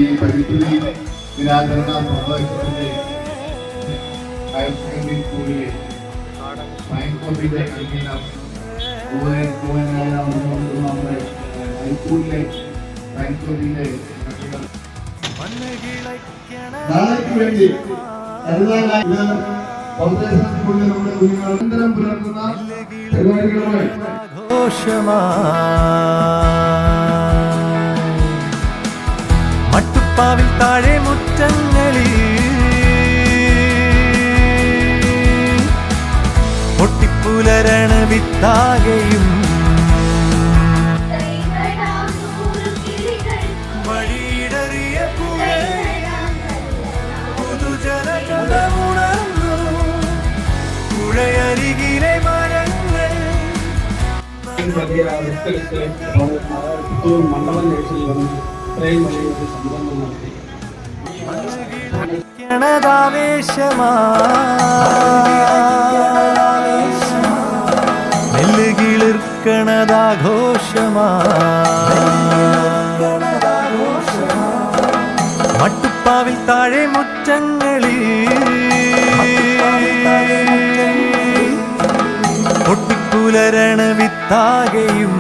ഈ പരിസ്ഥിതി ദിനാചരണ സമ്മേളനത്തിന്റെ ഹയർ സെക്കൻഡറി സ്കൂളിലെ സയൻസ് കോളേജിലെ കൺവീനർ നമ്മുടെ ഹൈസ്കൂളിലെ സയൻസ് കോളേജിലെ നാളേക്ക് വേണ്ടി സ്കൂളിലെ നമ്മുടെ കുഞ്ഞുങ്ങൾ നിരന്തരം പുലർത്തുന്ന പരിപാടികളുമായി മട്ടുപ്പാവിൽ താഴെ മുറ്റങ്ങളിൽ പൊട്ടിപ്പുലരണ വിത്താകെയും വഴിയിടറിയ പുതുജലജലമുണർന്നു പുഴയരികിലെ മരങ്ങൾ മണ്ഡലം നേഴ്സിൽ സംരംഭം നടത്തി നെല്ലുകിളിർക്കണതാഘോഷമാ മട്ടുപ്പാവിൽ താഴെ മുറ്റങ്ങളിൽ പൊട്ടിപ്പുലരണ വിത്താകെയും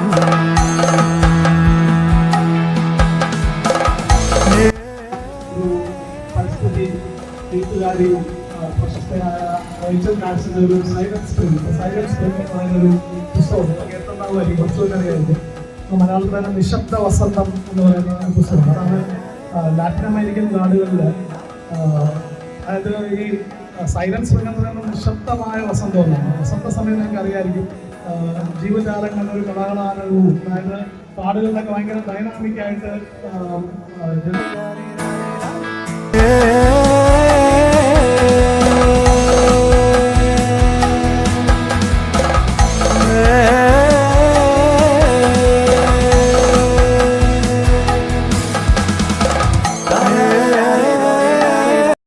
എഴുത്തുകാരിയും പ്രശസ്തയായ റൈച്ചൽ മാഡ്സിന്റെ ഒരു സൈലൻസ് സ്പ്രിംഗ് എന്ന് പറയുന്നൊരു പുസ്തകം കേട്ടിട്ടുണ്ടാവുമായിരിക്കും, കുറച്ചുകൂടിയായിരിക്കും. മലയാളത്തിൽ തന്നെ നിശബ്ദ വസന്തം എന്ന് പറയുന്ന പുസ്തകം. അതാണ് ലാറ്റിൻ അമേരിക്കൻ നാടുകളിൽ അതായത് ഈ സൈലൻസ് സ്പ്രിംഗ് എന്ന് പറയുന്നത് നിശബ്ദമായ വസന്തം എന്നാണ്. വസന്ത സമയം നിങ്ങൾക്ക് അറിയാമായിരിക്കും, ജീവജാലങ്ങളുടെ ഒരു കളകളാനവും, അതായത് കാടുകളിലൊക്കെ ഭയങ്കര ഡൈനാമിക് ആയിട്ട്